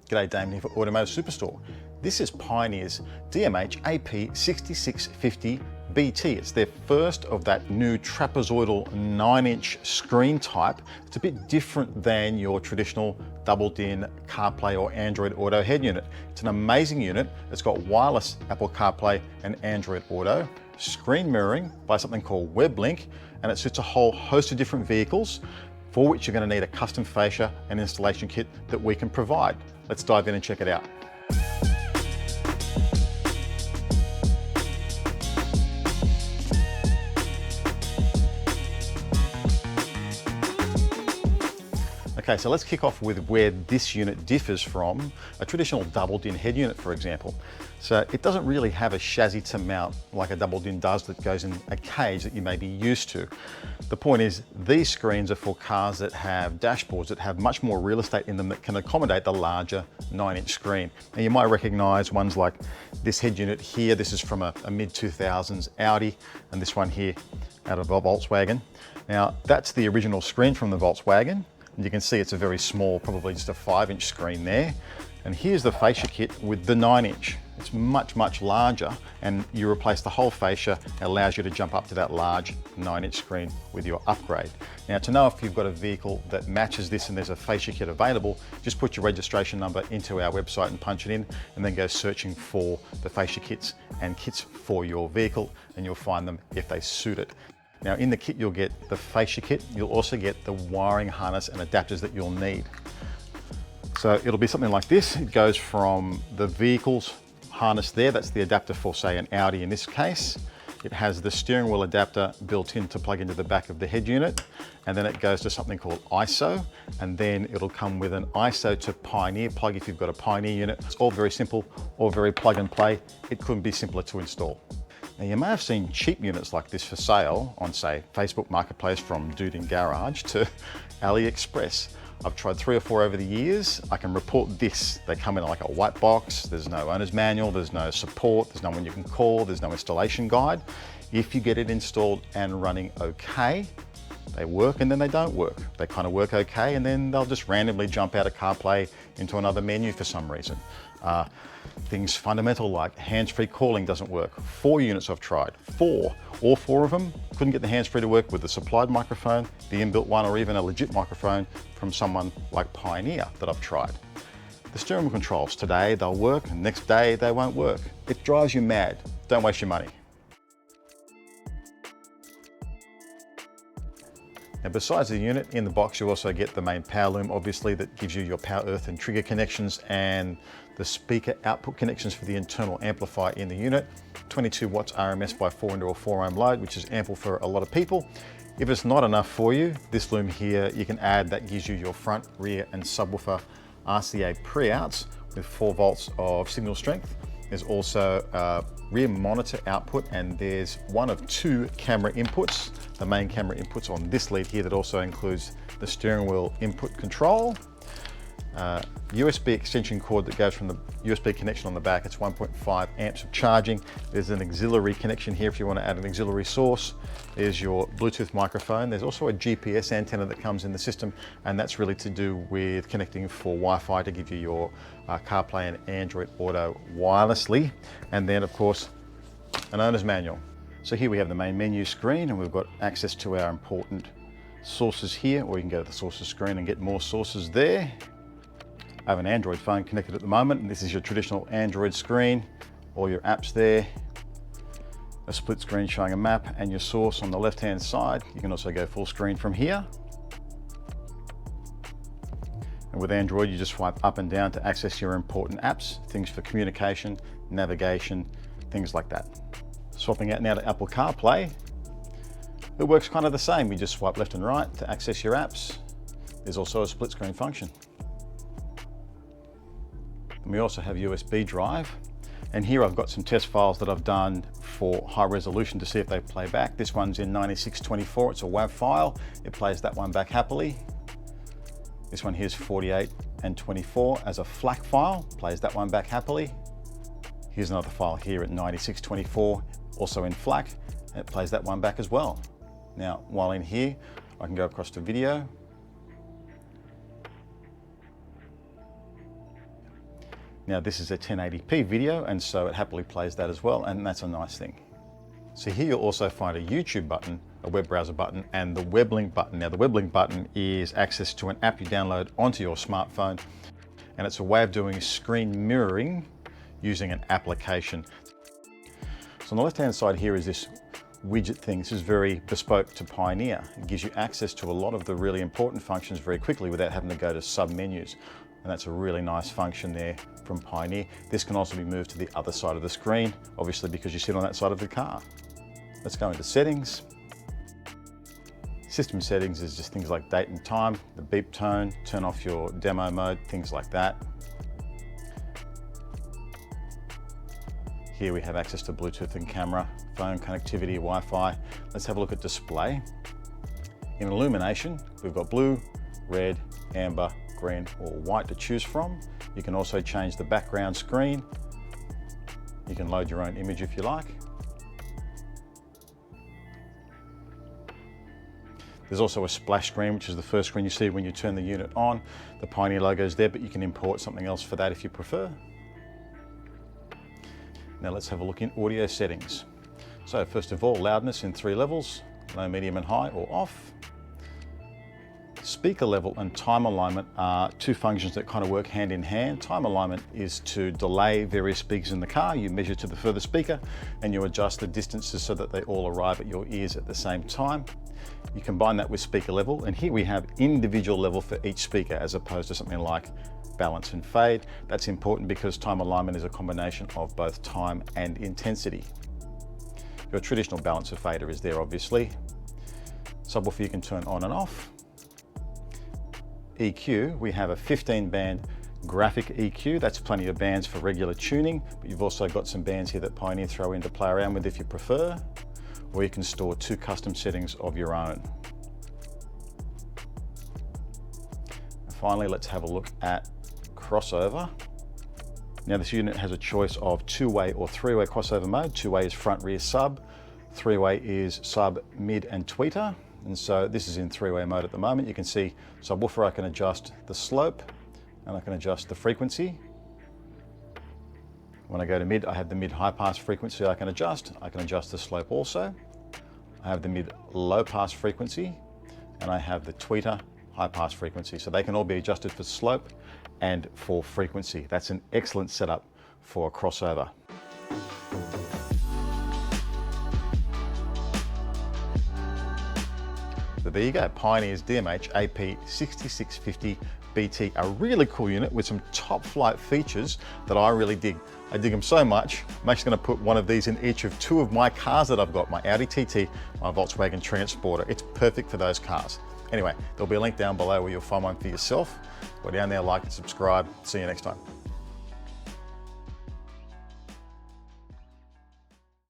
G'day, Damon here for Automotive Superstore. This is Pioneer's DMH-AP6650BT. It's their first of that new trapezoidal 9-inch screen type. It's a bit different than your traditional double-din CarPlay or Android Auto head unit. It's an amazing unit. It's got wireless Apple CarPlay and Android Auto, screen mirroring by something called WebLink, and it suits a whole host of different vehicles, for which you're going to need a custom fascia and installation kit that we can provide. Let's dive in and check it out. Okay, so let's kick off with where this unit differs from a traditional double-din head unit, for example. So it doesn't really have a chassis to mount like a double-din does that goes in a cage that you may be used to. The point is, these screens are for cars that have dashboards that have much more real estate in them that can accommodate the larger 9-inch screen. And you might recognize ones like this head unit here. This is from a mid-2000s Audi, and this one here out of a Volkswagen. Now, that's the original screen from the Volkswagen. And you can see it's a very small, probably just a 5-inch screen there. And here's the fascia kit with the 9-inch. It's much, much larger, and you replace the whole fascia. It allows you to jump up to that large 9-inch screen with your upgrade. Now, to know if you've got a vehicle that matches this and there's a fascia kit available, just put your registration number into our website and punch it in, and then go searching for the fascia kits and kits for your vehicle, and you'll find them if they suit it. Now, in the kit, you'll get the fascia kit. You'll also get the wiring harness and adapters that you'll need. So it'll be something like this. It goes from the vehicle's harness there. That's the adapter for, say, an Audi in this case. It has the steering wheel adapter built in to plug into the back of the head unit. And then it goes to something called ISO. And then it'll come with an ISO to Pioneer plug if you've got a Pioneer unit. It's all very simple, all very plug and play. It couldn't be simpler to install. Now, you may have seen cheap units like this for sale on, say, Facebook Marketplace, from Dude in Garage to AliExpress. I've tried 3 or 4 over the years. I can report this. They come in like a white box. There's no owner's manual, there's no support, there's no one you can call, there's no installation guide. If you get it installed and running okay, they work and then they don't work. They kind of work okay, and then they'll just randomly jump out of CarPlay into another menu for some reason. Things fundamental like hands-free calling doesn't work. 4 units I've tried, 4. All 4 of them couldn't get the hands-free to work with the supplied microphone, the inbuilt one, or even a legit microphone from someone like Pioneer that I've tried. The steering wheel controls, today they'll work, and next day they won't work. It drives you mad. Don't waste your money. Now, besides the unit, in the box you also get the main power loom, obviously, that gives you your power, earth and trigger connections, and the speaker output connections for the internal amplifier in the unit. 22 watts RMS by 4 into a 4 ohm load, which is ample for a lot of people. If it's not enough for you, this loom here you can add, that gives you your front, rear and subwoofer RCA pre-outs with 4 volts of signal strength. There's also a rear monitor output, and there's 1 of 2 camera inputs. The main camera inputs on this lead here that also includes the steering wheel input control. USB extension cord that goes from the USB connection on the back. It's 1.5 amps of charging. There's an auxiliary connection here if you want to add an auxiliary source. There's your Bluetooth microphone. There's also a GPS antenna that comes in the system, and that's really to do with connecting for Wi-Fi to give you your CarPlay and Android Auto wirelessly. And then, of course, an owner's manual. So here we have the main menu screen, and we've got access to our important sources here, or you can go to the sources screen and get more sources there. I have an Android phone connected at the moment, and this is your traditional Android screen. All your apps there. A split screen showing a map and your source on the left-hand side. You can also go full screen from here. And with Android, you just swipe up and down to access your important apps, things for communication, navigation, things like that. Swapping out now to Apple CarPlay. It works kind of the same. You just swipe left and right to access your apps. There's also a split screen function. And we also have USB drive. And here I've got some test files that I've done for high resolution to see if they play back. This one's in 9624, it's a WAV file. It plays that one back happily. This one here's 48 and 24 as a FLAC file, plays that one back happily. Here's another file here at 9624, also in FLAC, and it plays that one back as well. Now, while in here, I can go across to video. Now this is a 1080p video, and so it happily plays that as well, and that's a nice thing. So here you'll also find a YouTube button, a web browser button, and the WebLink button. Now the WebLink button is access to an app you download onto your smartphone, and it's a way of doing screen mirroring using an application. So on the left-hand side here is this widget thing. This is very bespoke to Pioneer. It gives you access to a lot of the really important functions very quickly without having to go to sub-menus. And that's a really nice function there from Pioneer. This can also be moved to the other side of the screen, obviously because you sit on that side of the car. Let's go into settings. System settings is just things like date and time, the beep tone, turn off your demo mode, things like that. Here we have access to Bluetooth and camera, phone connectivity, Wi-Fi. Let's have a look at display. In illumination, we've got blue, red, amber, green, or white to choose from. You can also change the background screen. You can load your own image if you like. There's also a splash screen, which is the first screen you see when you turn the unit on. The Pioneer logo is there, but you can import something else for that if you prefer. Now let's have a look in audio settings. So first of all, loudness in 3 levels, low, medium and high, or off. Speaker level and time alignment are 2 functions that kind of work hand in hand. Time alignment is to delay various speakers in the car. You measure to the further speaker and you adjust the distances so that they all arrive at your ears at the same time. You combine that with speaker level, and here we have individual level for each speaker as opposed to something like balance and fade. That's important because time alignment is a combination of both time and intensity. Your traditional balancer fader is there obviously. Subwoofer you can turn on and off. EQ, we have a 15-band graphic EQ. That's plenty of bands for regular tuning, but you've also got some bands here that Pioneer throw in to play around with if you prefer, or you can store 2 custom settings of your own. And finally, let's have a look at crossover. Now this unit has a choice of 2-way or 3-way crossover mode. 2-way is front, rear, sub. 3-way is sub, mid and tweeter. And so this is in 3-way mode at the moment. You can see subwoofer, I can adjust the slope and I can adjust the frequency. When I go to mid, I have the mid high pass frequency I can adjust. I can adjust the slope also. I have the mid low pass frequency and I have the tweeter high pass frequency. So they can all be adjusted for slope and for frequency. That's an excellent setup for a crossover. So there you go, Pioneer's DMH-AP6650BT, a really cool unit with some top flight features that I really dig. I dig them so much, I'm actually going to put one of these in each of 2 of my cars that I've got, my Audi TT, my Volkswagen Transporter. It's perfect for those cars. Anyway, there'll be a link down below where you'll find one for yourself. Go down there, like and subscribe. See you next time.